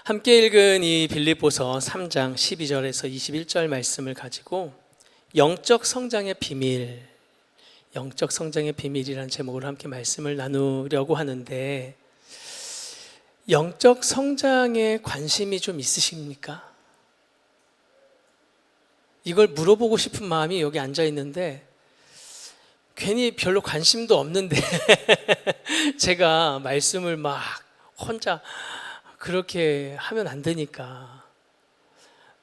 함께 읽은 이 빌립보서 3장 12절에서 21절 말씀을 가지고 영적 성장의 비밀, 영적 성장의 비밀이라는 제목으로 함께 말씀을 나누려고 하는데, 영적 성장에 관심이 좀 있으십니까? 이걸 물어보고 싶은 마음이 여기 앉아 있는데 괜히 별로 관심도 없는데 제가 말씀을 막 혼자 그렇게 하면 안 되니까.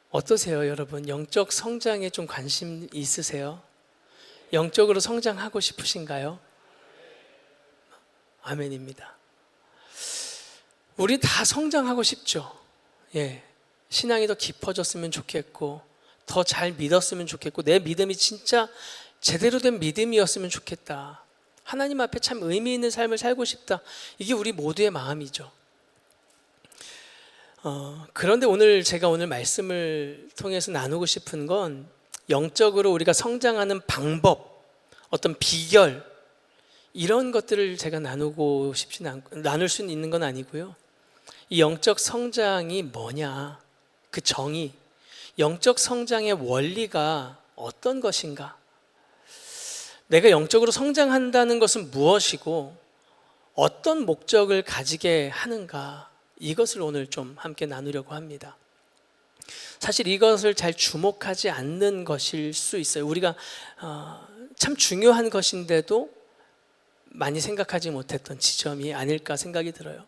어떠세요, 여러분? 영적 성장에 좀 관심 있으세요? 영적으로 성장하고 싶으신가요? 아멘입니다. 우리 다 성장하고 싶죠. 신앙이 더 깊어졌으면 좋겠고, 더 잘 믿었으면 좋겠고, 내 믿음이 진짜 제대로 된 믿음이었으면 좋겠다. 하나님 앞에 참 의미 있는 삶을 살고 싶다. 이게 우리 모두의 마음이죠. 그런데 제가 오늘 말씀을 통해서 나누고 싶은 건, 영적으로 우리가 성장하는 방법, 어떤 비결, 이런 것들을 제가 나누고 싶지는 않고, 나눌 수 있는 건 아니고요. 이 영적 성장이 뭐냐, 그 정의, 영적 성장의 원리가 어떤 것인가, 내가 영적으로 성장한다는 것은 무엇이고 어떤 목적을 가지게 하는가, 이것을 오늘 좀 함께 나누려고 합니다. 사실 이것을 잘 주목하지 않는 것일 수 있어요. 우리가 참 중요한 것인데도 많이 생각하지 못했던 지점이 아닐까 생각이 들어요.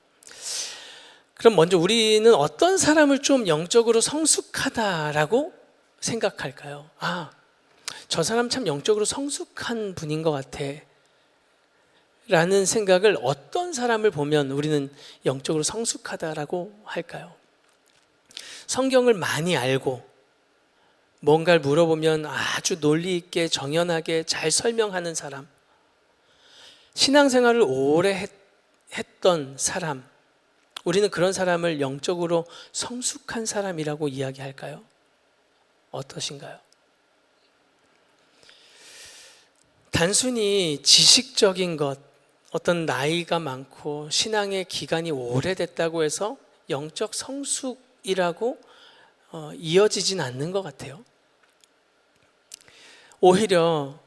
그럼 먼저 우리는 어떤 사람을 좀 영적으로 성숙하다라고 생각할까요? 저 사람 참 영적으로 성숙한 분인 것 같아 라는 생각을 어떤 사람을 보면 우리는 영적으로 성숙하다라고 할까요? 성경을 많이 알고 뭔가를 물어보면 아주 논리 있게 정연하게 잘 설명하는 사람, 신앙생활을 오래 했던 사람, 우리는 그런 사람을 영적으로 성숙한 사람이라고 이야기할까요? 어떠신가요? 단순히 지식적인 것, 어떤 나이가 많고 신앙의 기간이 오래됐다고 해서 영적 성숙이라고 이어지진 않는 것 같아요. 오히려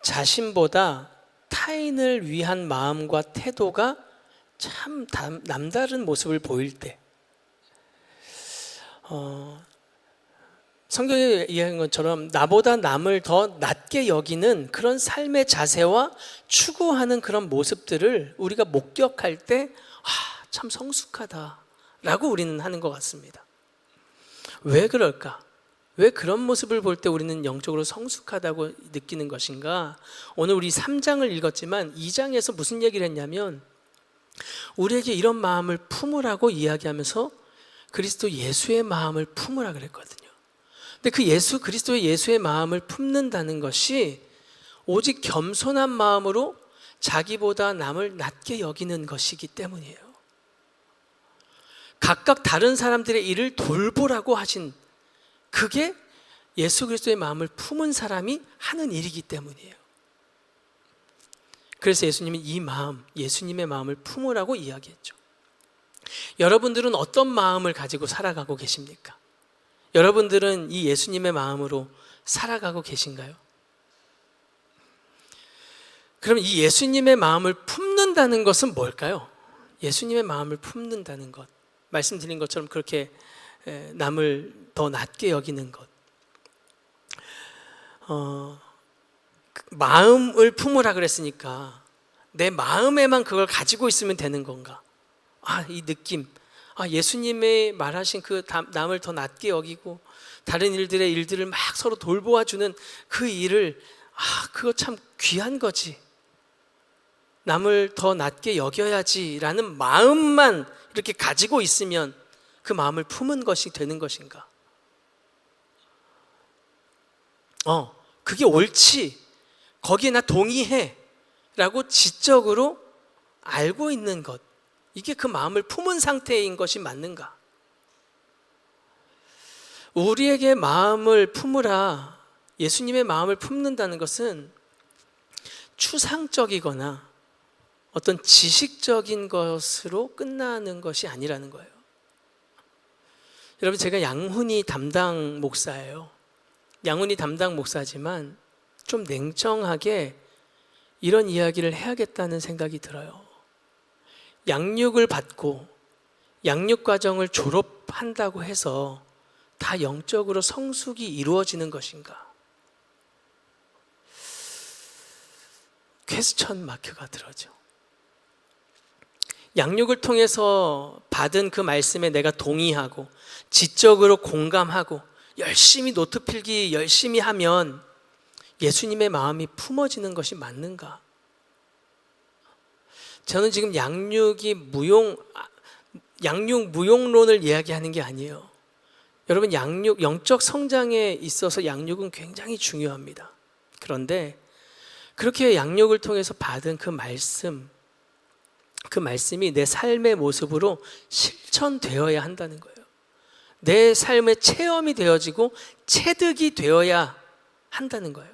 자신보다 타인을 위한 마음과 태도가 참 남다른 모습을 보일 때, 성경에 이야기한 것처럼 나보다 남을 더 낮게 여기는 그런 삶의 자세와 추구하는 그런 모습들을 우리가 목격할 때 참 성숙하다라고 우리는 하는 것 같습니다. 왜 그럴까? 왜 그런 모습을 볼 때 우리는 영적으로 성숙하다고 느끼는 것인가? 오늘 우리 3장을 읽었지만 2장에서 무슨 얘기를 했냐면, 우리에게 이런 마음을 품으라고 이야기하면서 그리스도 예수의 마음을 품으라 그랬거든요. 근데 그 그리스도의 예수의 마음을 품는다는 것이 오직 겸손한 마음으로 자기보다 남을 낮게 여기는 것이기 때문이에요. 각각 다른 사람들의 일을 돌보라고 하신, 그게 예수 그리스도의 마음을 품은 사람이 하는 일이기 때문이에요. 그래서 예수님은 이 마음, 예수님의 마음을 품으라고 이야기했죠. 여러분들은 어떤 마음을 가지고 살아가고 계십니까? 여러분들은 이 예수님의 마음으로 살아가고 계신가요? 그럼 이 예수님의 마음을 품는다는 것은 뭘까요? 예수님의 마음을 품는다는 것, 말씀드린 것처럼 그렇게 남을 더 낮게 여기는 것, 마음을 품으라 그랬으니까 내 마음에만 그걸 가지고 있으면 되는 건가? 이 느낌, 예수님의 말하신 그 남을 더 낮게 여기고 다른 일들을 막 서로 돌보아주는 그 일을, 그거 참 귀한 거지, 남을 더 낮게 여겨야지 라는 마음만 이렇게 가지고 있으면 그 마음을 품은 것이 되는 것인가? 그게 옳지, 거기에 나 동의해 라고 지적으로 알고 있는 것, 이게 그 마음을 품은 상태인 것이 맞는가? 우리에게 마음을 품으라, 예수님의 마음을 품는다는 것은 추상적이거나 어떤 지식적인 것으로 끝나는 것이 아니라는 거예요. 여러분, 제가 양훈이 담당 목사예요. 양훈이 담당 목사지만 좀 냉정하게 이런 이야기를 해야겠다는 생각이 들어요. 양육을 받고 양육 과정을 졸업한다고 해서 다 영적으로 성숙이 이루어지는 것인가? 퀘스천 마크가 들어죠. 양육을 통해서 받은 그 말씀에 내가 동의하고 지적으로 공감하고 열심히 노트 필기 열심히 하면 예수님의 마음이 품어지는 것이 맞는가? 저는 지금 양육 무용론을 이야기하는 게 아니에요. 여러분, 영적 성장에 있어서 양육은 굉장히 중요합니다. 그런데 그렇게 양육을 통해서 받은 그 말씀이 내 삶의 모습으로 실천되어야 한다는 거예요. 내 삶의 체험이 되어지고 체득이 되어야 한다는 거예요.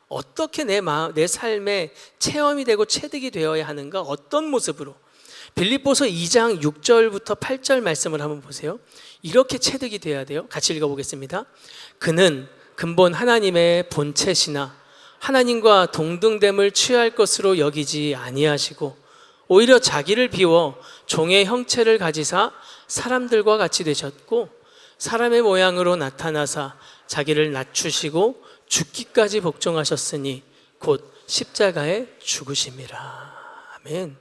어떻게 내 삶의 체험이 되고 체득이 되어야 하는가? 어떤 모습으로? 빌립보서 2장 6절부터 8절 말씀을 한번 보세요. 이렇게 체득이 되어야 돼요. 같이 읽어보겠습니다. 그는 근본 하나님의 본체시나 하나님과 동등됨을 취할 것으로 여기지 아니하시고 오히려 자기를 비워 종의 형체를 가지사 사람들과 같이 되셨고 사람의 모양으로 나타나사 자기를 낮추시고 죽기까지 복종하셨으니 곧 십자가에 죽으심이라. 아멘.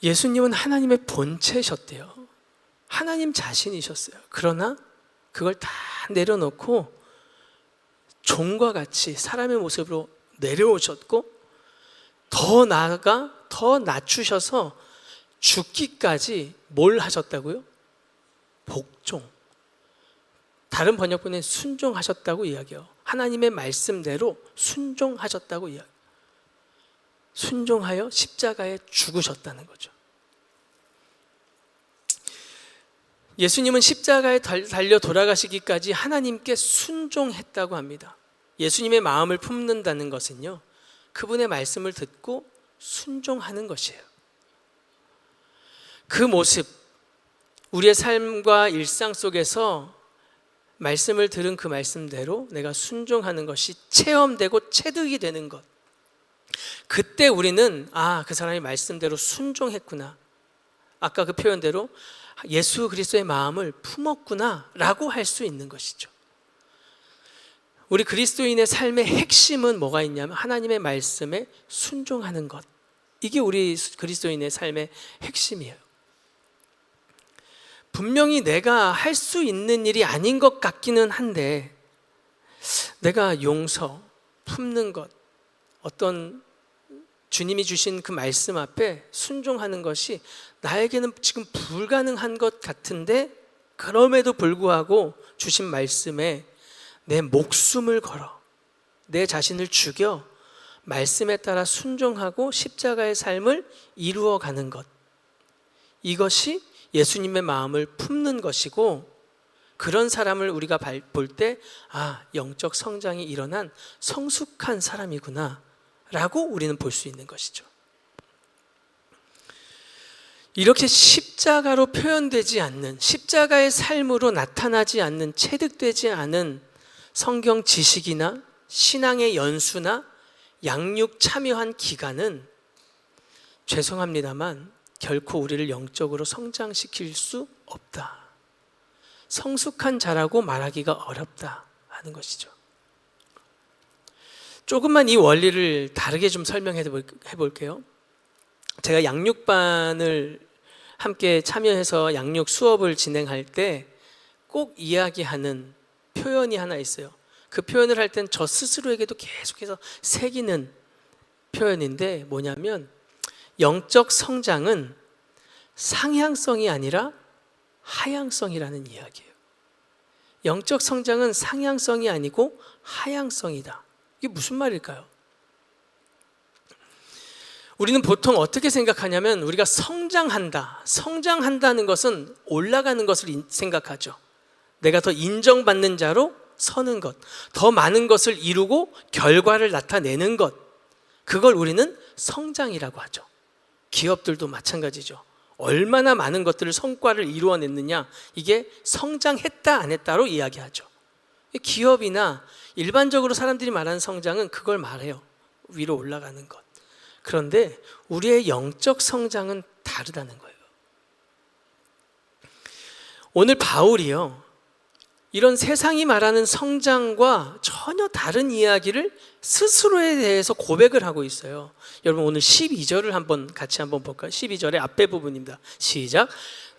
예수님은 하나님의 본체셨대요. 하나님 자신이셨어요. 그러나 그걸 다 내려놓고 종과 같이 사람의 모습으로 내려오셨고 더 나아가 더 낮추셔서 죽기까지 뭘 하셨다고요? 복종. 다른 번역본에 순종하셨다고 이야기해요. 하나님의 말씀대로 순종하셨다고 이야기해요. 순종하여 십자가에 죽으셨다는 거죠. 예수님은 십자가에 달려 돌아가시기까지 하나님께 순종했다고 합니다. 예수님의 마음을 품는다는 것은요, 그분의 말씀을 듣고 순종하는 것이에요. 그 모습, 우리의 삶과 일상 속에서 말씀을 들은 그 말씀대로 내가 순종하는 것이 체험되고 체득이 되는 것. 그때 우리는 그 사람이 말씀대로 순종했구나, 아까 그 표현대로 예수 그리스도의 마음을 품었구나 라고 할 수 있는 것이죠. 우리 그리스도인의 삶의 핵심은 뭐가 있냐면 하나님의 말씀에 순종하는 것. 이게 우리 그리스도인의 삶의 핵심이에요. 분명히 내가 할 수 있는 일이 아닌 것 같기는 한데 내가 용서, 품는 것, 어떤 주님이 주신 그 말씀 앞에 순종하는 것이 나에게는 지금 불가능한 것 같은데 그럼에도 불구하고 주신 말씀에 내 목숨을 걸어 내 자신을 죽여 말씀에 따라 순종하고 십자가의 삶을 이루어가는 것, 이것이 예수님의 마음을 품는 것이고, 그런 사람을 우리가 볼 때 영적 성장이 일어난 성숙한 사람이구나 라고 우리는 볼 수 있는 것이죠. 이렇게 십자가로 표현되지 않는, 십자가의 삶으로 나타나지 않는, 체득되지 않은 성경 지식이나 신앙의 연수나 양육 참여한 기간은 죄송합니다만 결코 우리를 영적으로 성장시킬 수 없다. 성숙한 자라고 말하기가 어렵다 하는 것이죠. 조금만 이 원리를 다르게 좀 설명해 볼게요. 제가 양육반을 함께 참여해서 양육 수업을 진행할 때 꼭 이야기하는 표현이 하나 있어요. 그 표현을 할 땐 저 스스로에게도 계속해서 새기는 표현인데 뭐냐면 영적 성장은 상향성이 아니라 하향성이라는 이야기예요. 영적 성장은 상향성이 아니고 하향성이다. 이게 무슨 말일까요? 우리는 보통 어떻게 생각하냐면 우리가 성장한다는 것은 올라가는 것을 생각하죠. 내가 더 인정받는 자로 서는 것, 더 많은 것을 이루고 결과를 나타내는 것, 그걸 우리는 성장이라고 하죠. 기업들도 마찬가지죠. 얼마나 많은 것들을 성과를 이루어냈느냐, 이게 성장했다 안 했다로 이야기하죠. 기업이나 일반적으로 사람들이 말하는 성장은 그걸 말해요. 위로 올라가는 것. 그런데 우리의 영적 성장은 다르다는 거예요. 오늘 바울이요, 이런 세상이 말하는 성장과 전혀 다른 이야기를 스스로에 대해서 고백을 하고 있어요. 여러분 오늘 12절을 같이 한번 볼까요? 12절의 앞에 부분입니다. 시작.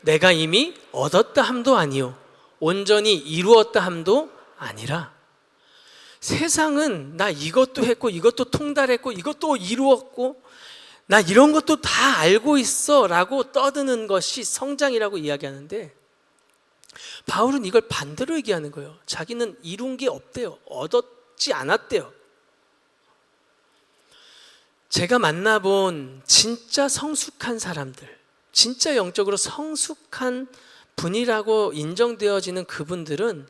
내가 이미 얻었다 함도 아니요 온전히 이루었다 함도 아니라. 세상은 나 이것도 했고 이것도 통달했고 이것도 이루었고 나 이런 것도 다 알고 있어 라고 떠드는 것이 성장이라고 이야기하는데, 바울은 이걸 반대로 얘기하는 거예요. 자기는 이룬 게 없대요. 얻었지 않았대요. 제가 만나본 진짜 성숙한 사람들, 진짜 영적으로 성숙한 분이라고 인정되어지는 그분들은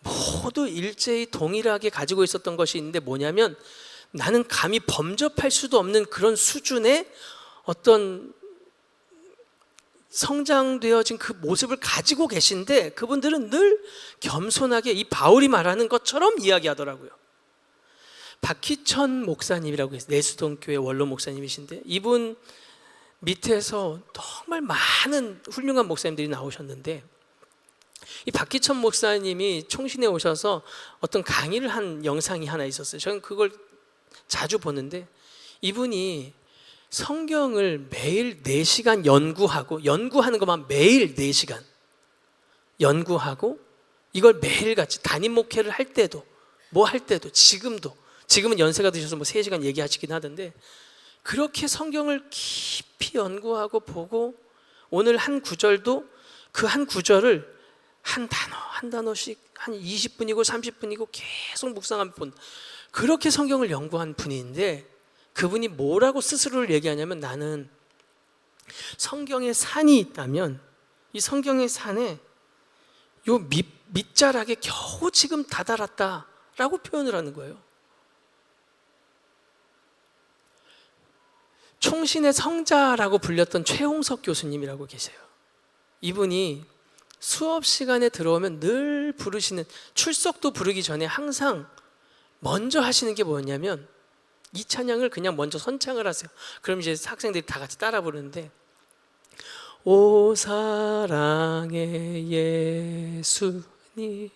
모두 일제히 동일하게 가지고 있었던 것이 있는데, 뭐냐면 나는 감히 범접할 수도 없는 그런 수준의 어떤 성장되어진 그 모습을 가지고 계신데, 그분들은 늘 겸손하게 이 바울이 말하는 것처럼 이야기하더라고요. 박희천 목사님이라고 해서 내수동교회 원로 목사님이신데, 이분 밑에서 정말 많은 훌륭한 목사님들이 나오셨는데, 이 박희천 목사님이 총신에 오셔서 어떤 강의를 한 영상이 하나 있었어요. 저는 그걸 자주 보는데, 이분이 성경을 매일 4시간 연구하는 것만 매일 4시간 연구하고, 이걸 매일같이 담임 목회를 할 때도 뭐 할 때도 지금은 연세가 드셔서 뭐 3시간 얘기하시긴 하던데, 그렇게 성경을 깊이 연구하고 보고, 오늘 한 구절도 그 한 구절을 한 단어씩 한 20분이고 30분이고 계속 묵상한 분, 그렇게 성경을 연구한 분인데, 그분이 뭐라고 스스로를 얘기하냐면, 나는 성경에 산이 있다면 이 성경의 산에 요 밑자락에 겨우 지금 다다랐다라고 표현을 하는 거예요. 총신의 성자라고 불렸던 최홍석 교수님이라고 계세요. 이분이 수업 시간에 들어오면 늘 부르시는, 출석도 부르기 전에 항상 먼저 하시는 게 뭐냐면, 이 찬양을 그냥 먼저 선창을 하세요. 그럼 이제 학생들이 다 같이 따라 부르는데, 오 사랑의 예수님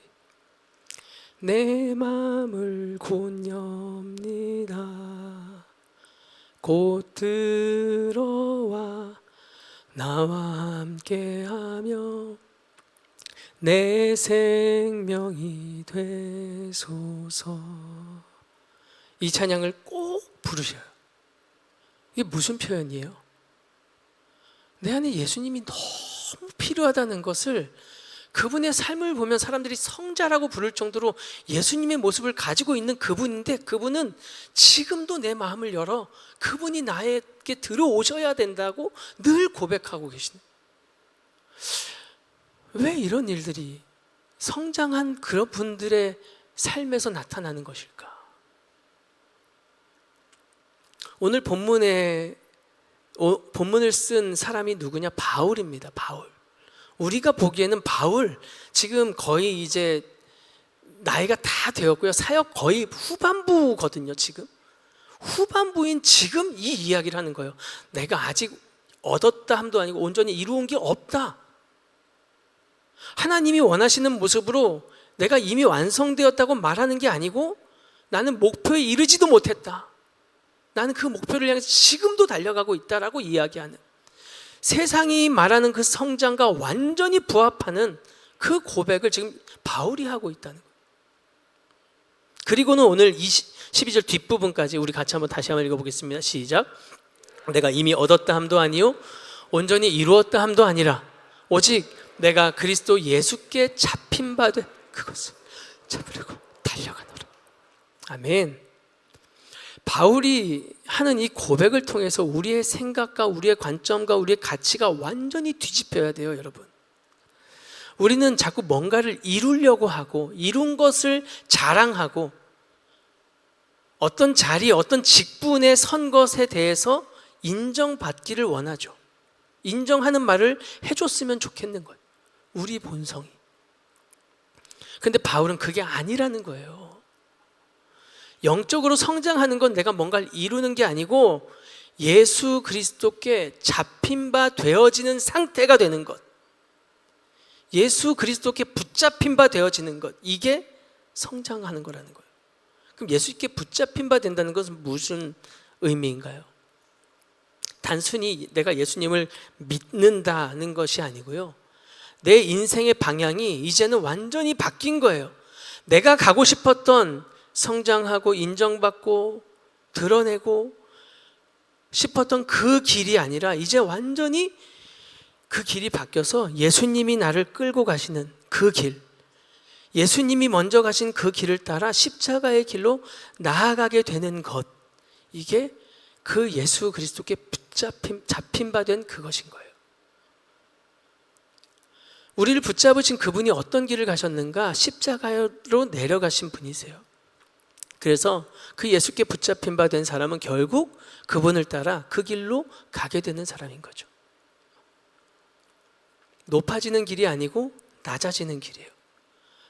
내 마음을 곧 엽니다. 곧 들어와 나와 함께하며 내 생명이 되소서. 이 찬양을 꼭 부르셔요. 이게 무슨 표현이에요? 내 안에 예수님이 너무 필요하다는 것을, 그분의 삶을 보면 사람들이 성자라고 부를 정도로 예수님의 모습을 가지고 있는 그분인데, 그분은 지금도 내 마음을 열어 그분이 나에게 들어오셔야 된다고 늘 고백하고 계시네. 왜 이런 일들이 성장한 그런 분들의 삶에서 나타나는 것일까? 오늘 본문을 쓴 사람이 누구냐? 바울입니다. 바울. 우리가 보기에는 바울 지금 거의 이제 나이가 다 되었고요, 사역 거의 후반부거든요. 지금 후반부인 지금 이 이야기를 하는 거예요. 내가 아직 얻었다 함도 아니고 온전히 이루은 게 없다. 하나님이 원하시는 모습으로 내가 이미 완성되었다고 말하는 게 아니고, 나는 목표에 이르지도 못했다. 나는 그 목표를 향해서 지금도 달려가고 있다라고 이야기하는, 세상이 말하는 그 성장과 완전히 부합하는 그 고백을 지금 바울이 하고 있다는 거예요. 그리고는 오늘 12절 뒷부분까지 우리 같이 한번 다시 한번 읽어보겠습니다. 시작. 내가 이미 얻었다 함도 아니요 온전히 이루었다 함도 아니라 오직 내가 그리스도 예수께 잡힌 바 된 그것을 잡으려고 달려가노라. 아멘. 바울이 하는 이 고백을 통해서 우리의 생각과 우리의 관점과 우리의 가치가 완전히 뒤집혀야 돼요, 여러분. 우리는 자꾸 뭔가를 이루려고 하고, 이룬 것을 자랑하고, 어떤 자리, 어떤 직분에 선 것에 대해서 인정받기를 원하죠. 인정하는 말을 해줬으면 좋겠는 거예요. 우리 본성이. 근데 바울은 그게 아니라는 거예요. 영적으로 성장하는 건 내가 뭔가를 이루는 게 아니고 예수 그리스도께 잡힌 바 되어지는 상태가 되는 것, 예수 그리스도께 붙잡힌 바 되어지는 것, 이게 성장하는 거라는 거예요. 그럼 예수께 붙잡힌 바 된다는 것은 무슨 의미인가요? 단순히 내가 예수님을 믿는다는 것이 아니고요, 내 인생의 방향이 이제는 완전히 바뀐 거예요. 내가 가고 싶었던, 성장하고 인정받고 드러내고 싶었던 그 길이 아니라 이제 완전히 그 길이 바뀌어서 예수님이 나를 끌고 가시는 그 길, 예수님이 먼저 가신 그 길을 따라 십자가의 길로 나아가게 되는 것, 이게 그 예수 그리스도께 잡힌 바 된 그것인 거예요. 우리를 붙잡으신 그분이 어떤 길을 가셨는가? 십자가로 내려가신 분이세요. 그래서 그 예수께 붙잡힌 바 된 사람은 결국 그분을 따라 그 길로 가게 되는 사람인 거죠. 높아지는 길이 아니고 낮아지는 길이에요.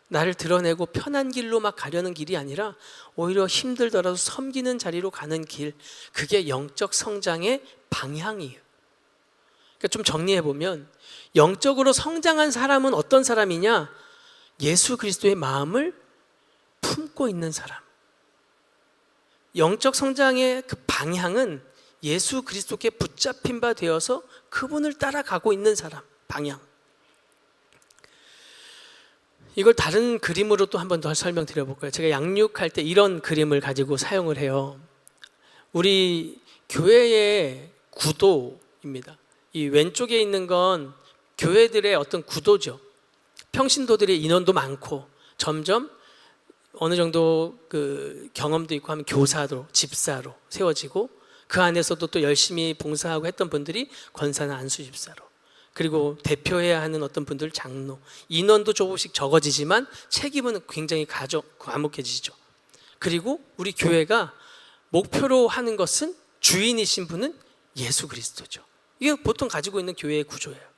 나를 드러내고 편한 길로 막 가려는 길이 아니라 오히려 힘들더라도 섬기는 자리로 가는 길, 그게 영적 성장의 방향이에요. 그러니까 좀 정리해 보면, 영적으로 성장한 사람은 어떤 사람이냐? 예수 그리스도의 마음을 품고 있는 사람. 영적 성장의 그 방향은 예수 그리스도께 붙잡힌 바 되어서 그분을 따라가고 있는 사람, 방향. 이걸 다른 그림으로 또 한 번 더 설명드려 볼까요? 제가 양육할 때 이런 그림을 가지고 사용을 해요. 우리 교회의 구도입니다. 이 왼쪽에 있는 건 교회들의 어떤 구도죠. 평신도들의 인원도 많고 점점 어느 정도 그 경험도 있고 하면 교사로, 집사로 세워지고, 그 안에서도 또 열심히 봉사하고 했던 분들이 권사나 안수 집사로, 그리고 대표해야 하는 어떤 분들 장로, 인원도 조금씩 적어지지만 책임은 굉장히 과묵해지죠. 그리고 우리 교회가 목표로 하는 것은, 주인이신 분은 예수 그리스도죠. 이게 보통 가지고 있는 교회의 구조예요.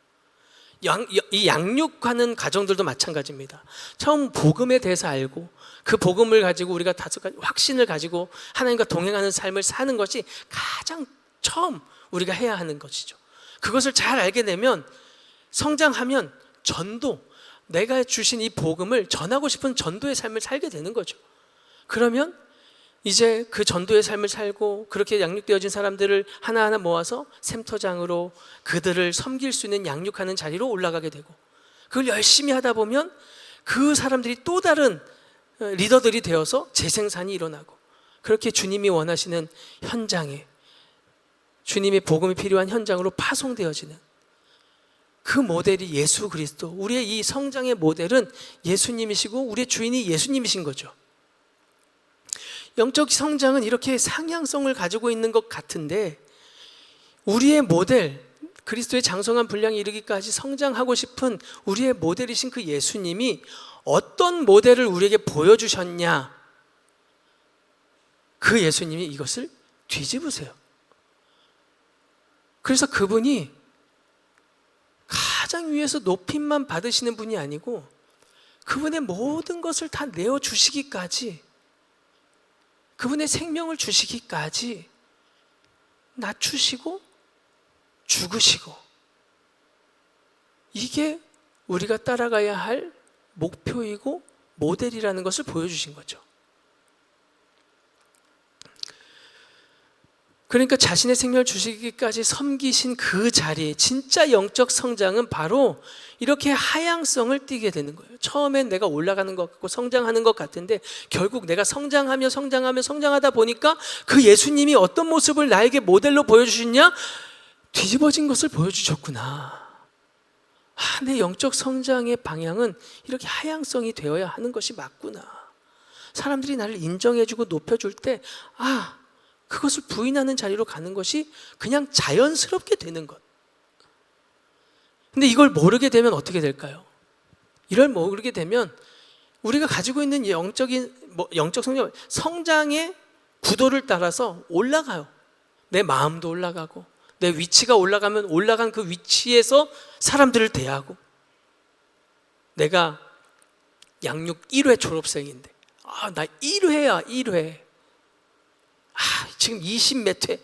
이 양육하는 가정들도 마찬가지입니다. 처음 복음에 대해서 알고 그 복음을 가지고 우리가 확신을 가지고 하나님과 동행하는 삶을 사는 것이 가장 처음 우리가 해야 하는 것이죠. 그것을 잘 알게 되면, 성장하면 전도, 내가 주신 이 복음을 전하고 싶은 전도의 삶을 살게 되는 거죠. 그러면 이제 그 전도의 삶을 살고 그렇게 양육되어진 사람들을 하나하나 모아서 샘터장으로 그들을 섬길 수 있는 양육하는 자리로 올라가게 되고, 그걸 열심히 하다 보면 그 사람들이 또 다른 리더들이 되어서 재생산이 일어나고, 그렇게 주님이 원하시는 현장에, 주님의 복음이 필요한 현장으로 파송되어지는 그 모델이 예수 그리스도, 우리의 이 성장의 모델은 예수님이시고 우리의 주인이 예수님이신 거죠. 영적 성장은 이렇게 상향성을 가지고 있는 것 같은데, 우리의 모델, 그리스도의 장성한 분량에 이르기까지 성장하고 싶은 우리의 모델이신 그 예수님이 어떤 모델을 우리에게 보여주셨냐? 그 예수님이 이것을 뒤집으세요. 그래서 그분이 가장 위에서 높임만 받으시는 분이 아니고 그분의 모든 것을 다 내어주시기까지, 그분의 생명을 주시기까지 낮추시고 죽으시고, 이게 우리가 따라가야 할 목표이고 모델이라는 것을 보여주신 거죠. 그러니까 자신의 생명을 주시기까지 섬기신 그 자리, 진짜 영적 성장은 바로 이렇게 하향성을 띠게 되는 거예요. 처음엔 내가 올라가는 것 같고 성장하는 것 같은데, 결국 내가 성장하다 보니까 그 예수님이 어떤 모습을 나에게 모델로 보여주셨냐? 뒤집어진 것을 보여주셨구나. 내 영적 성장의 방향은 이렇게 하향성이 되어야 하는 것이 맞구나. 사람들이 나를 인정해주고 높여줄 때 그것을 부인하는 자리로 가는 것이 그냥 자연스럽게 되는 것. 근데 이걸 모르게 되면 어떻게 될까요? 이걸 모르게 되면 우리가 가지고 있는 영적 성장의 구도를 따라서 올라가요. 내 마음도 올라가고 내 위치가 올라가면 올라간 그 위치에서 사람들을 대하고, 내가 양육 1회 졸업생인데 나 1회야 1회, 지금 20 몇 회,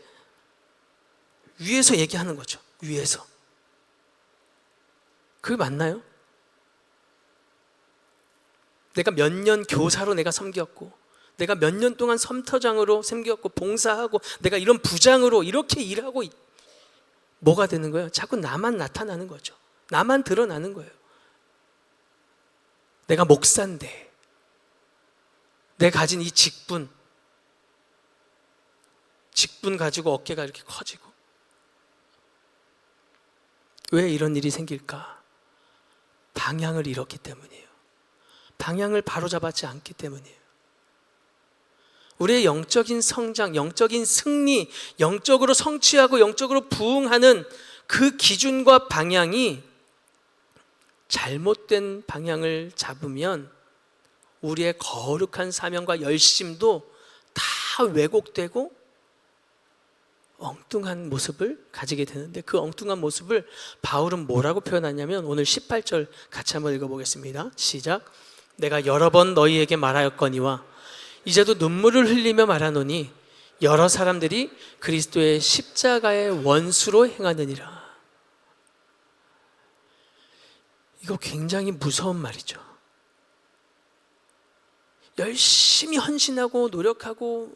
위에서 얘기하는 거죠. 위에서. 그게 맞나요? 내가 몇 년 교사로 내가 섬겼고, 내가 몇 년 동안 섬터장으로 섬겼고, 봉사하고, 내가 이런 부장으로 이렇게 일하고, 뭐가 되는 거예요? 자꾸 나만 나타나는 거죠. 나만 드러나는 거예요. 내가 목사인데, 내가 가진 이 직분 가지고 어깨가 이렇게 커지고. 왜 이런 일이 생길까? 방향을 잃었기 때문이에요. 방향을 바로잡았지 않기 때문이에요. 우리의 영적인 성장, 영적인 승리, 영적으로 성취하고 영적으로 부흥하는 그 기준과 방향이 잘못된 방향을 잡으면 우리의 거룩한 사명과 열심도 다 왜곡되고 엉뚱한 모습을 가지게 되는데, 그 엉뚱한 모습을 바울은 뭐라고 표현하냐면, 오늘 18절 같이 한번 읽어보겠습니다. 시작. 내가 여러 번 너희에게 말하였거니와 이제도 눈물을 흘리며 말하노니 여러 사람들이 그리스도의 십자가의 원수로 행하느니라. 이거 굉장히 무서운 말이죠. 열심히 헌신하고 노력하고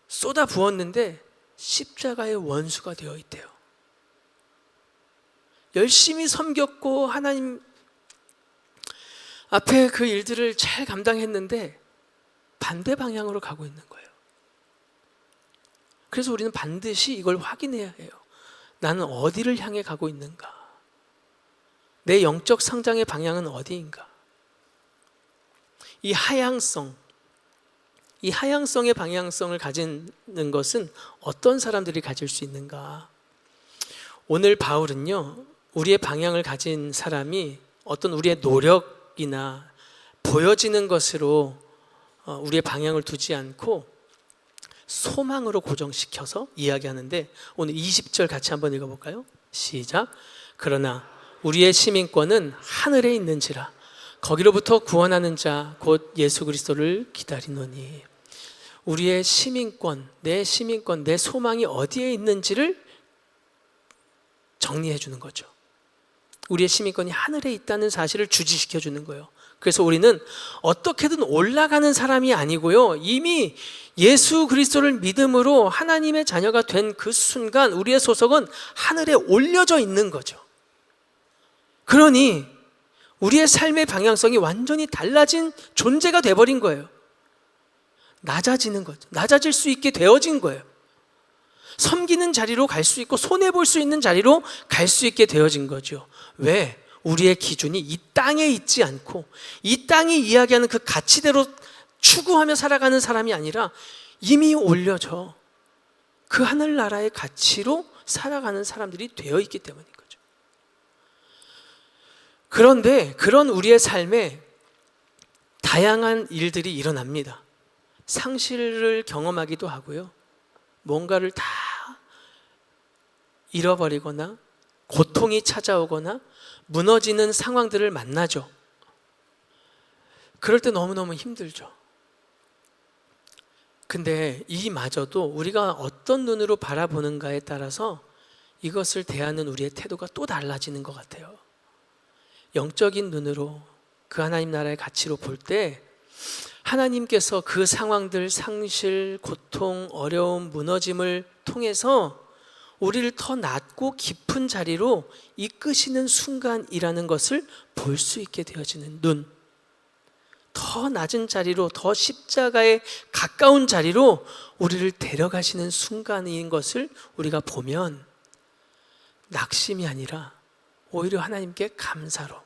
쏟아 부었는데 십자가의 원수가 되어 있대요. 열심히 섬겼고 하나님 앞에 그 일들을 잘 감당했는데 반대 방향으로 가고 있는 거예요. 그래서 우리는 반드시 이걸 확인해야 해요. 나는 어디를 향해 가고 있는가? 내 영적 성장의 방향은 어디인가? 이 하향성의 방향성을 가지는 것은 어떤 사람들이 가질 수 있는가? 오늘 바울은요, 우리의 방향을 가진 사람이 어떤 우리의 노력이나 보여지는 것으로 우리의 방향을 두지 않고 소망으로 고정시켜서 이야기하는데, 오늘 20절 같이 한번 읽어볼까요? 시작. 그러나 우리의 시민권은 하늘에 있는지라 거기로부터 구원하는 자 곧 예수 그리스도를 기다리노니. 우리의 시민권, 내 소망이 어디에 있는지를 정리해 주는 거죠. 우리의 시민권이 하늘에 있다는 사실을 주지시켜 주는 거예요. 그래서 우리는 어떻게든 올라가는 사람이 아니고요, 이미 예수 그리스도를 믿음으로 하나님의 자녀가 된 그 순간 우리의 소속은 하늘에 올려져 있는 거죠. 그러니 우리의 삶의 방향성이 완전히 달라진 존재가 돼버린 거예요. 낮아지는 거죠. 낮아질 수 있게 되어진 거예요. 섬기는 자리로 갈 수 있고 손해볼 수 있는 자리로 갈 수 있게 되어진 거죠. 왜? 우리의 기준이 이 땅에 있지 않고 이 땅이 이야기하는 그 가치대로 추구하며 살아가는 사람이 아니라 이미 올려져 그 하늘나라의 가치로 살아가는 사람들이 되어 있기 때문인 거죠. 그런데 그런 우리의 삶에 다양한 일들이 일어납니다. 상실을 경험하기도 하고요, 뭔가를 다 잃어버리거나 고통이 찾아오거나 무너지는 상황들을 만나죠. 그럴 때 너무너무 힘들죠. 근데 이마저도 우리가 어떤 눈으로 바라보는가에 따라서 이것을 대하는 우리의 태도가 또 달라지는 것 같아요. 영적인 눈으로 그 하나님 나라의 가치로 볼 때 하나님께서 그 상황들, 상실, 고통, 어려움, 무너짐을 통해서 우리를 더 낮고 깊은 자리로 이끄시는 순간이라는 것을 볼 수 있게 되어지는 눈, 더 낮은 자리로, 더 십자가에 가까운 자리로 우리를 데려가시는 순간인 것을 우리가 보면 낙심이 아니라 오히려 하나님께 감사로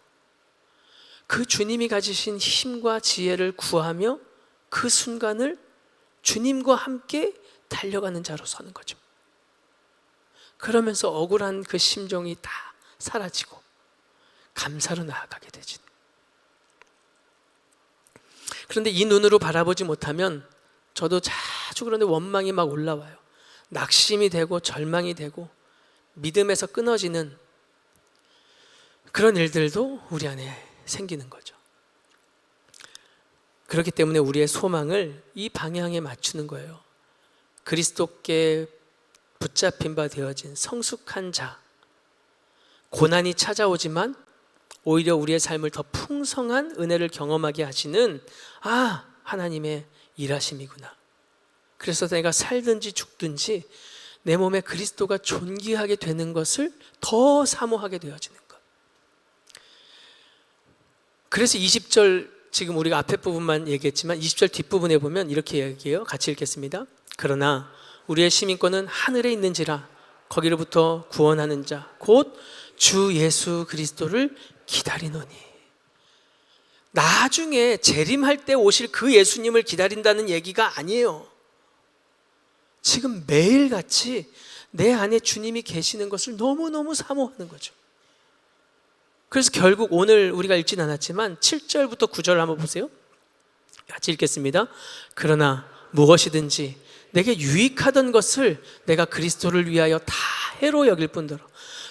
그 주님이 가지신 힘과 지혜를 구하며 그 순간을 주님과 함께 달려가는 자로 서는 거죠. 그러면서 억울한 그 심정이 다 사라지고 감사로 나아가게 되지. 그런데 이 눈으로 바라보지 못하면 저도 자주 그런데 원망이 막 올라와요. 낙심이 되고 절망이 되고 믿음에서 끊어지는 그런 일들도 우리 안에 생기는 거죠. 그렇기 때문에 우리의 소망을 이 방향에 맞추는 거예요. 그리스도께 붙잡힌 바 되어진 성숙한 자, 고난이 찾아오지만 오히려 우리의 삶을 더 풍성한 은혜를 경험하게 하시는 하나님의 일하심이구나. 그래서 내가 살든지 죽든지 내 몸에 그리스도가 존귀하게 되는 것을 더 사모하게 되어지는 것. 그래서 20절, 지금 우리가 앞에 부분만 얘기했지만 20절 뒷부분에 보면 이렇게 얘기해요. 같이 읽겠습니다. 그러나 우리의 시민권은 하늘에 있는지라 거기로부터 구원하는 자 곧 주 예수 그리스도를 기다리노니. 나중에 재림할 때 오실 그 예수님을 기다린다는 얘기가 아니에요. 지금 매일같이 내 안에 주님이 계시는 것을 너무너무 사모하는 거죠. 그래서 결국 오늘 우리가 읽진 않았지만 7절부터 9절 한번 보세요. 같이 읽겠습니다. 그러나 무엇이든지 내게 유익하던 것을 내가 그리스도를 위하여 다 해로 여길 뿐더러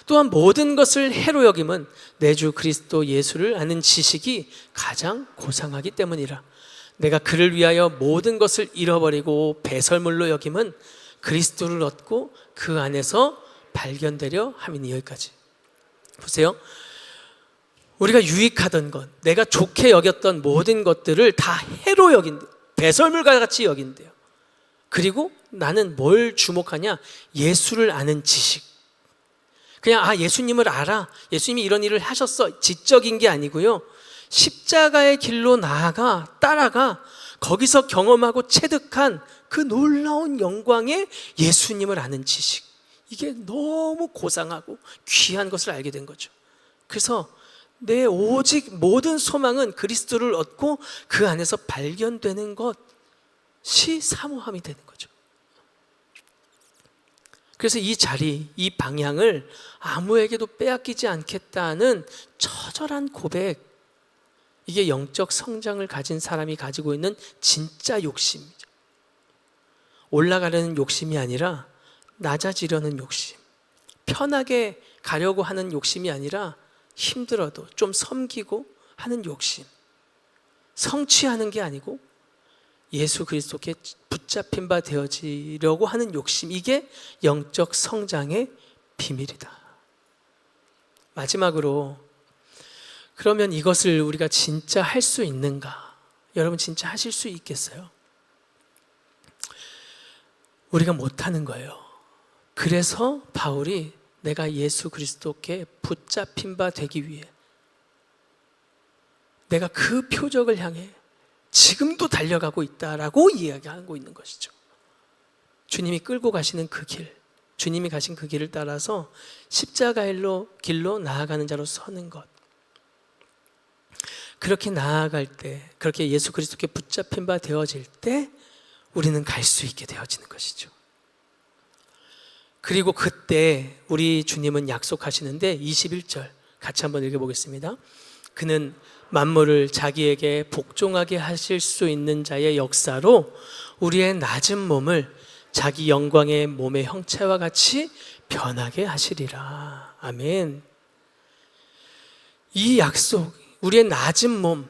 또한 모든 것을 해로 여김은 내 주 그리스도 예수를 아는 지식이 가장 고상하기 때문이라. 내가 그를 위하여 모든 것을 잃어버리고 배설물로 여김은 그리스도를 얻고 그 안에서 발견되려 함이니. 여기까지 보세요. 우리가 유익하던 것, 내가 좋게 여겼던 모든 것들을 다 해로 여긴대요. 배설물과 같이 여긴대요. 그리고 나는 뭘 주목하냐? 예수를 아는 지식. 그냥 예수님을 알아, 예수님이 이런 일을 하셨어, 지적인 게 아니고요, 십자가의 길로 나아가 따라가 거기서 경험하고 체득한 그 놀라운 영광의 예수님을 아는 지식, 이게 너무 고상하고 귀한 것을 알게 된 거죠. 그래서 내 오직 모든 소망은 그리스도를 얻고 그 안에서 발견되는 것이 사모함이 되는 거죠. 그래서 이 자리, 이 방향을 아무에게도 빼앗기지 않겠다는 처절한 고백, 이게 영적 성장을 가진 사람이 가지고 있는 진짜 욕심이죠. 올라가려는 욕심이 아니라 낮아지려는 욕심, 편하게 가려고 하는 욕심이 아니라 힘들어도 좀 섬기고 하는 욕심, 성취하는 게 아니고 예수 그리스도께 붙잡힌 바 되어지려고 하는 욕심, 이게 영적 성장의 비밀이다. 마지막으로, 그러면 이것을 우리가 진짜 할 수 있는가? 여러분 진짜 하실 수 있겠어요? 우리가 못하는 거예요. 그래서 바울이 내가 예수 그리스도께 붙잡힌 바 되기 위해 내가 그 표적을 향해 지금도 달려가고 있다라고 이야기하고 있는 것이죠. 주님이 끌고 가시는 그 길, 주님이 가신 그 길을 따라서 십자가의 길로 나아가는 자로 서는 것, 그렇게 나아갈 때, 그렇게 예수 그리스도께 붙잡힌 바 되어질 때 우리는 갈 수 있게 되어지는 것이죠. 그리고 그때 우리 주님은 약속하시는데 21절 같이 한번 읽어보겠습니다. 그는 만물을 자기에게 복종하게 하실 수 있는 자의 역사로 우리의 낮은 몸을 자기 영광의 몸의 형체와 같이 변하게 하시리라. 아멘. 이 약속, 우리의 낮은 몸,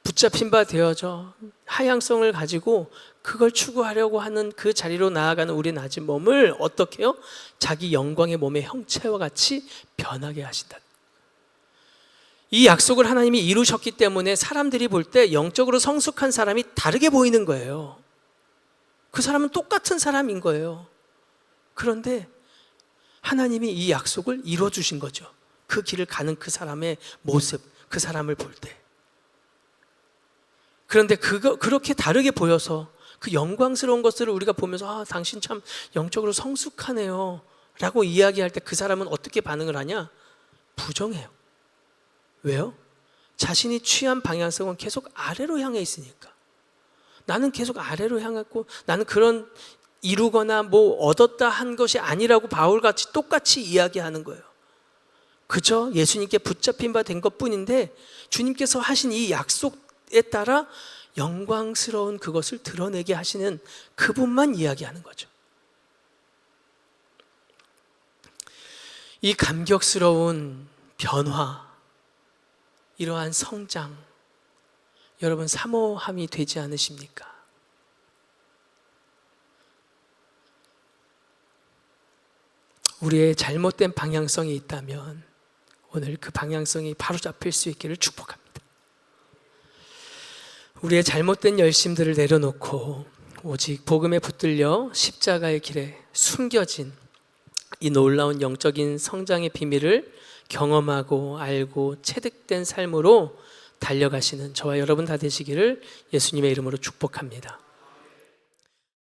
붙잡힌 바 되어져 하향성을 가지고 그걸 추구하려고 하는 그 자리로 나아가는 우리의 낮은 몸을 어떻게 해요? 자기 영광의 몸의 형체와 같이 변하게 하신다. 이 약속을 하나님이 이루셨기 때문에 사람들이 볼 때 영적으로 성숙한 사람이 다르게 보이는 거예요. 그 사람은 똑같은 사람인 거예요. 그런데 하나님이 이 약속을 이루어주신 거죠. 그 길을 가는 그 사람의 모습, 그 사람을 볼 때. 그런데 그렇게 다르게 보여서 그 영광스러운 것들을 우리가 보면서 당신 참 영적으로 성숙하네요 라고 이야기할 때 그 사람은 어떻게 반응을 하냐? 부정해요. 왜요? 자신이 취한 방향성은 계속 아래로 향해 있으니까. 나는 계속 아래로 향했고 나는 그런 이루거나 뭐 얻었다 한 것이 아니라고 바울같이 똑같이 이야기하는 거예요. 그저 예수님께 붙잡힌 바 된 것뿐인데 주님께서 하신 이 약속에 따라 영광스러운 그것을 드러내게 하시는 그분만 이야기하는 거죠. 이 감격스러운 변화, 이러한 성장, 여러분 사모함이 되지 않으십니까? 우리의 잘못된 방향성이 있다면 오늘 그 방향성이 바로잡힐 수 있기를 축복합니다. 우리의 잘못된 열심들을 내려놓고 오직 복음에 붙들려 십자가의 길에 숨겨진 이 놀라운 영적인 성장의 비밀을 경험하고 알고 체득된 삶으로 달려가시는 저와 여러분 다 되시기를 예수님의 이름으로 축복합니다.